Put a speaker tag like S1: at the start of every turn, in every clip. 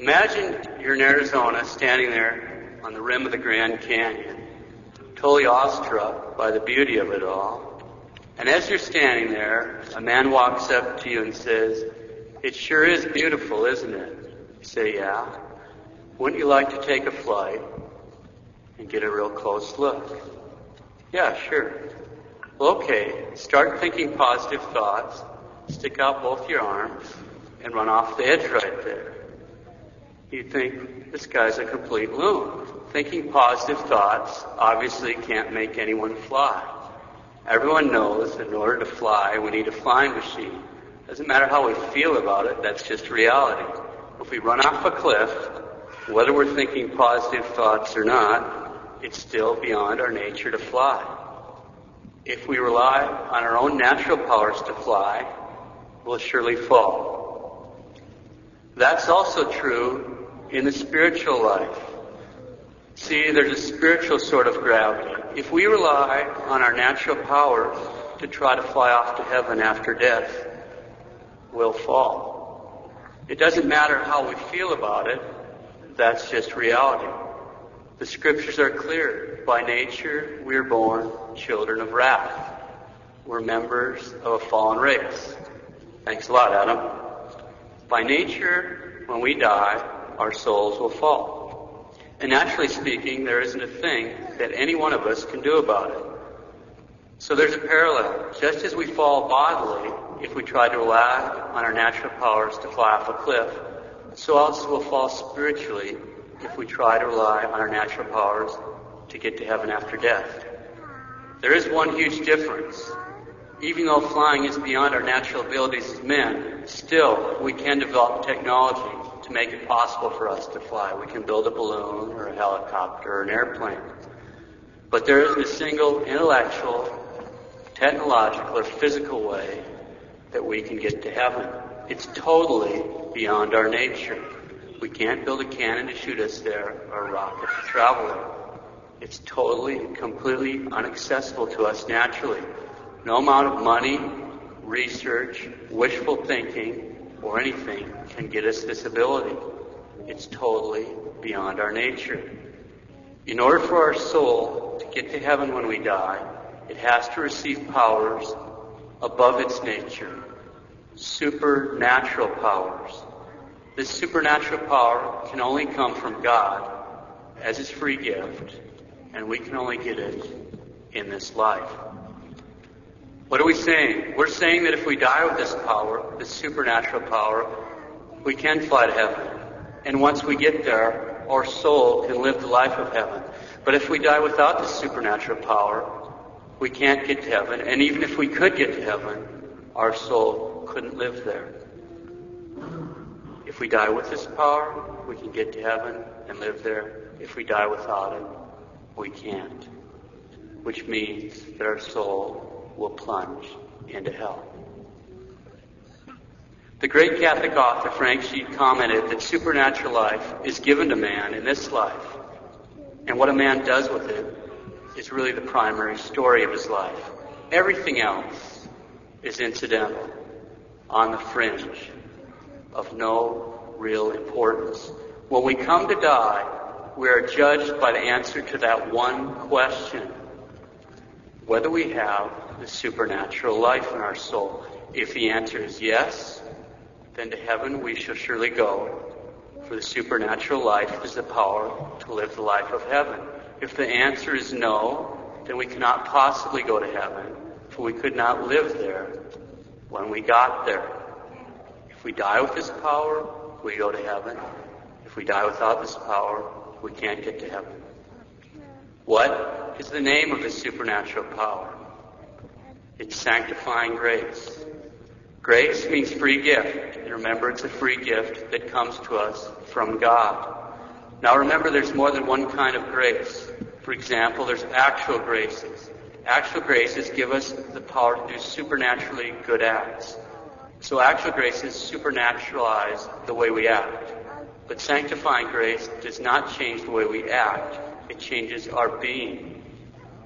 S1: Imagine you're in Arizona, standing there on the rim of the Grand Canyon, totally awestruck by the beauty of it all. And as you're standing there, a man walks up to you and says, "It sure is beautiful, isn't it?" You say, "Yeah." "Wouldn't you like to take a flight and get a real close look?" "Yeah, sure." "Well, okay, start thinking positive thoughts, stick out both your arms, and run off the edge right there." You think, this guy's a complete loon. Thinking positive thoughts obviously can't make anyone fly. Everyone knows that in order to fly, we need a flying machine. Doesn't matter how we feel about it, that's just reality. If we run off a cliff, whether we're thinking positive thoughts or not, it's still beyond our nature to fly. If we rely on our own natural powers to fly, we'll surely fall. That's also true in the spiritual life. See, there's a spiritual sort of gravity. If we rely on our natural power to try to fly off to heaven after death, we'll fall. It doesn't matter how we feel about it, that's just reality. The scriptures are clear. By nature, we are born children of wrath. We're members of a fallen race. Thanks a lot, Adam. By nature, when we die, our souls will fall. And naturally speaking, there isn't a thing that any one of us can do about it. So there's a parallel. Just as we fall bodily if we try to rely on our natural powers to fly off a cliff, so also we'll fall spiritually if we try to rely on our natural powers to get to heaven after death. There is one huge difference. Even though flying is beyond our natural abilities as men, still we can develop technology to make it possible for us to fly. We can build a balloon or a helicopter or an airplane. But there isn't a single intellectual, technological, or physical way that we can get to heaven. It's totally beyond our nature. We can't build a cannon to shoot us there or a rocket to travel there. It's totally and completely inaccessible to us naturally. No amount of money, research, wishful thinking, or anything can get us this ability. It's totally beyond our nature. In order for our soul to get to heaven when we die, it has to receive powers above its nature, supernatural powers. This supernatural power can only come from God as His free gift, and we can only get it in this life. What are we saying? We're saying that if we die with this power, this supernatural power, we can fly to heaven. And once we get there, our soul can live the life of heaven. But if we die without this supernatural power, we can't get to heaven. And even if we could get to heaven, our soul couldn't live there. If we die with this power, we can get to heaven and live there. If we die without it, we can't. Which means that our soul will plunge into hell. The great Catholic author Frank Sheet commented that supernatural life is given to man in this life, and what a man does with it is really the primary story of his life. Everything else is incidental, on the fringe, of no real importance. When we come to die, we are judged by the answer to that one question: whether we have the supernatural life in our soul. If the answer is yes, then to heaven we shall surely go, for the supernatural life is the power to live the life of heaven. If the answer is no, then we cannot possibly go to heaven, for we could not live there when we got there. If we die with this power, we go to heaven. If we die without this power, we can't get to heaven. What is the name of this supernatural power? It's sanctifying grace. Grace means free gift. And remember, it's a free gift that comes to us from God. Now remember, there's more than one kind of grace. For example, there's actual graces. Actual graces give us the power to do supernaturally good acts. So actual graces supernaturalize the way we act. But sanctifying grace does not change the way we act. It changes our being.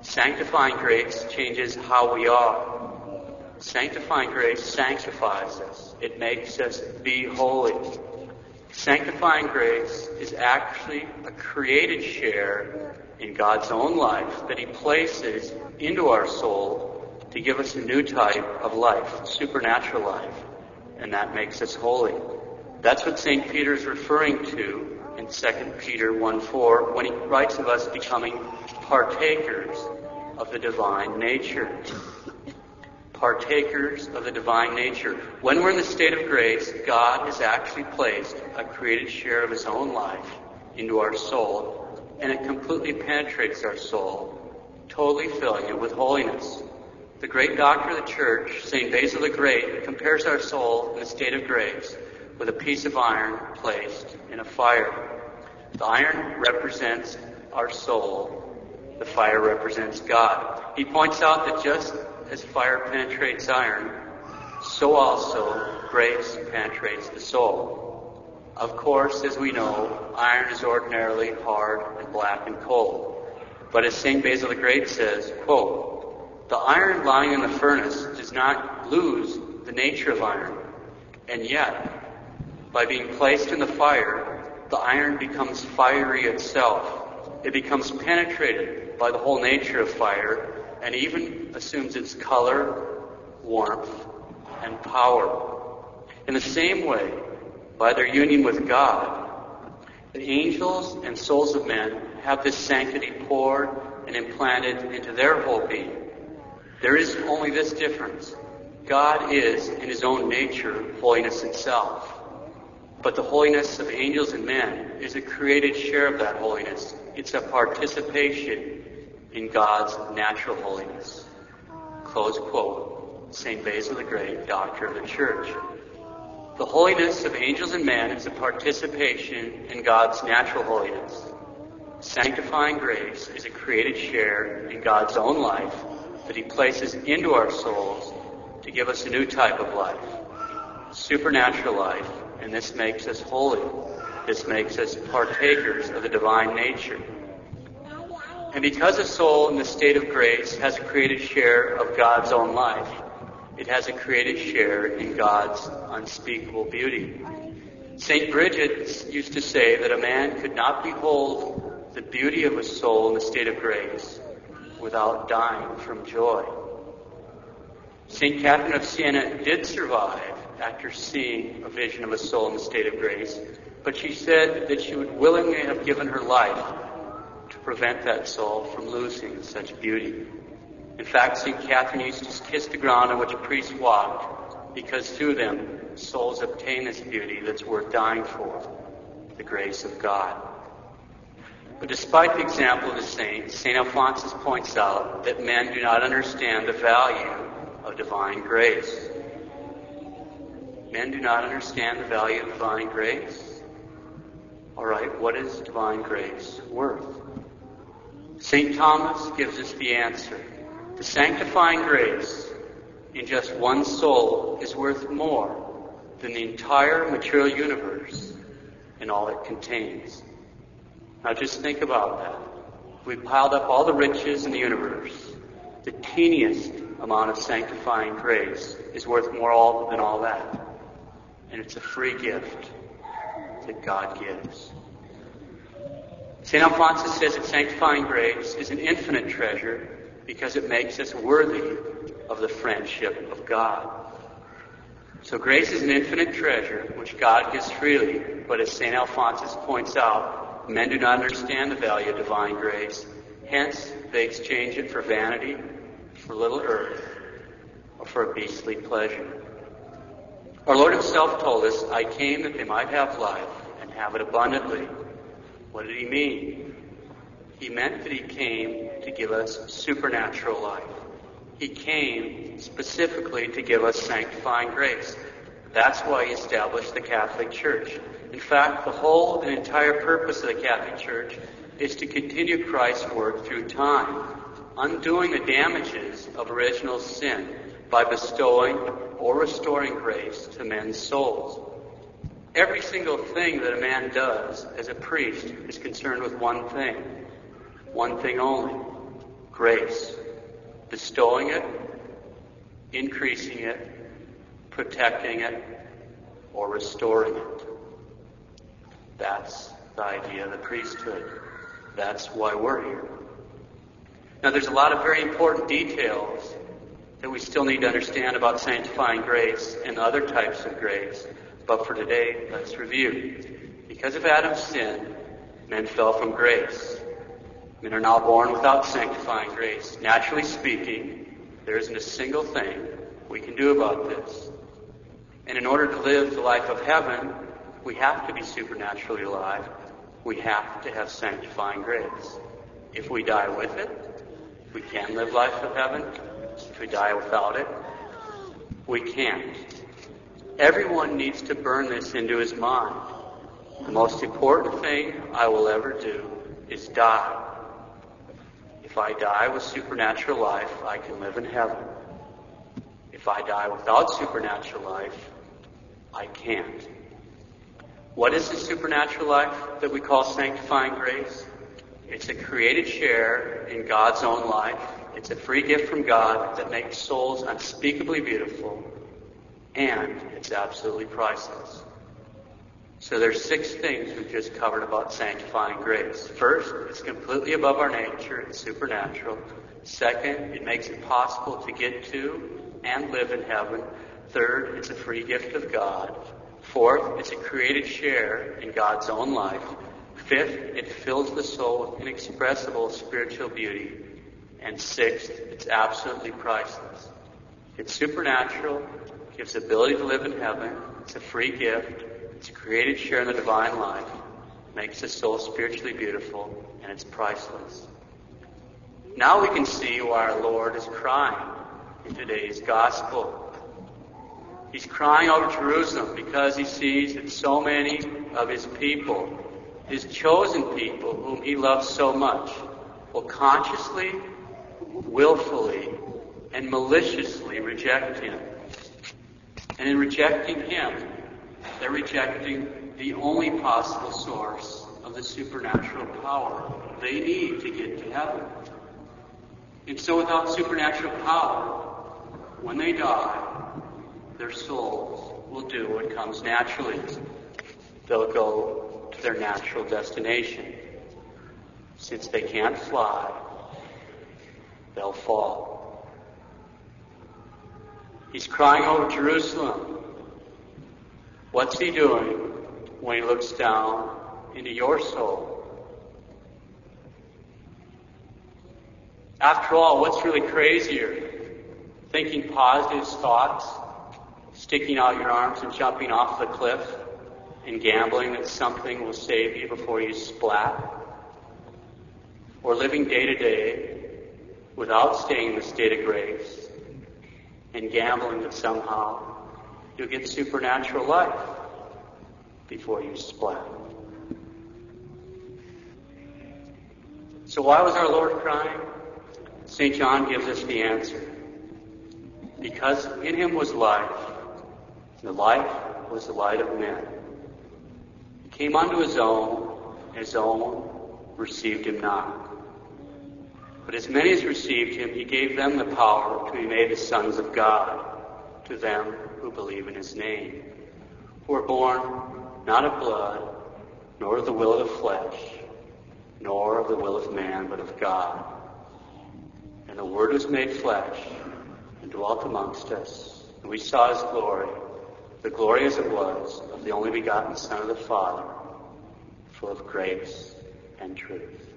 S1: Sanctifying grace changes how we are. Sanctifying grace sanctifies us. It makes us be holy. Sanctifying grace is actually a created share in God's own life that He places into our soul to give us a new type of life, supernatural life, and that makes us holy. That's what St. Peter is referring to in 2 Peter 1:4 when he writes of us becoming partakers of the divine nature. Partakers of the divine nature. When we're in the state of grace, God has actually placed a created share of His own life into our soul, and it completely penetrates our soul, totally filling it with holiness. The great doctor of the Church, St. Basil the Great, compares our soul in the state of grace with a piece of iron placed in a fire. The iron represents our soul. The fire represents God. He points out that just as fire penetrates iron, so also grace penetrates the soul. Of course, as we know, iron is ordinarily hard and black and cold. But as St. Basil the Great says, quote, "The iron lying in the furnace does not lose the nature of iron, and yet, by being placed in the fire, the iron becomes fiery itself. It becomes penetrated by the whole nature of fire, and even assumes its color, warmth, and power." In the same way, by their union with God, the angels and souls of men have this sanctity poured and implanted into their whole being. There is only this difference. God is, in His own nature, holiness itself. But the holiness of angels and men is a created share of that holiness. It's a participation in God's natural holiness. Close quote. St. Basil the Great, Doctor of the Church. The holiness of angels and men is a participation in God's natural holiness. Sanctifying grace is a created share in God's own life that He places into our souls to give us a new type of life, supernatural life, and this makes us holy. This makes us partakers of the divine nature. And because a soul in the state of grace has a created share of God's own life, it has a created share in God's unspeakable beauty. St. Bridget used to say that a man could not behold the beauty of a soul in the state of grace without dying from joy. St. Catherine of Siena did survive after seeing a vision of a soul in the state of grace, but she said that she would willingly have given her life to prevent that soul from losing such beauty. In fact, St. Catherine used to kiss the ground on which priests walked, because through them souls obtain this beauty that's worth dying for, the grace of God. But despite the example of the saints, St. Alphonsus points out that men do not understand the value of divine grace. Men do not understand the value of divine grace. All right, what is divine grace worth? St. Thomas gives us the answer. The sanctifying grace in just one soul is worth more than the entire material universe and all it contains. Now just think about that. We've piled up all the riches in the universe. The teeniest amount of sanctifying grace is worth more than all that. And it's a free gift that God gives. St. Alphonsus says that sanctifying grace is an infinite treasure because it makes us worthy of the friendship of God. So grace is an infinite treasure which God gives freely, but as St. Alphonsus points out, men do not understand the value of divine grace. Hence, they exchange it for vanity, for little earth, or for a beastly pleasure. Our Lord Himself told us, "I came that they might have life and have it abundantly." What did He mean? He meant that He came to give us supernatural life. He came specifically to give us sanctifying grace. That's why He established the Catholic Church. In fact, the whole and entire purpose of the Catholic Church is to continue Christ's work through time, undoing the damages of original sin by bestowing or restoring grace to men's souls. Every single thing that a man does as a priest is concerned with one thing only: grace. Bestowing it, increasing it, protecting it, or restoring it. That's the idea of the priesthood. That's why we're here. Now, there's a lot of very important details that we still need to understand about sanctifying grace and other types of grace. But for today, let's review. Because of Adam's sin, men fell from grace. Men are now born without sanctifying grace. Naturally speaking, there isn't a single thing we can do about this. And in order to live the life of heaven, we have to be supernaturally alive. We have to have sanctifying grace. If we die with it, we can live life of heaven. If we die without it, we can't. Everyone needs to burn this into his mind. The most important thing I will ever do is die. If I die with supernatural life, I can live in heaven. If I die without supernatural life, I can't. What is the supernatural life that we call sanctifying grace? It's a created share in God's own life. It's a free gift from God that makes souls unspeakably beautiful, and it's absolutely priceless. So there's 6 things we've just covered about sanctifying grace. First, it's completely above our nature. It's supernatural. Second, it makes it possible to get to and live in heaven. Third, it's a free gift of God. Fourth, it's a created share in God's own life. Fifth, it fills the soul with inexpressible spiritual beauty. And sixth, it's absolutely priceless. It's supernatural, gives the ability to live in heaven. It's a free gift. It's a created share in the divine life. Makes the soul spiritually beautiful, and it's priceless. Now we can see why our Lord is crying in today's gospel. He's crying over Jerusalem because he sees that so many of his people, his chosen people, whom he loves so much, will consciously, willfully, and maliciously reject him. And in rejecting him, they're rejecting the only possible source of the supernatural power they need to get to heaven. And so without supernatural power, when they die, their souls will do what comes naturally. They'll go to their natural destination. Since they can't fly, they'll fall. He's crying over Jerusalem. What's he doing when he looks down into your soul? After all, what's really crazier? Thinking positive thoughts, sticking out your arms and jumping off the cliff, and gambling that something will save you before you splat? Or living day to day without staying in the state of grace and gambling that somehow you'll get supernatural life before you splat? So why was our Lord crying? St. John gives us the answer. Because in him was life. The life was the light of men. He came unto his own received him not. But as many as received him, he gave them the power to be made the sons of God, to them who believe in his name, who were born not of blood, nor of the will of the flesh, nor of the will of man, but of God. And the Word was made flesh, and dwelt amongst us, and we saw his glory, the glory as it was of the only begotten Son of the Father, full of grace and truth.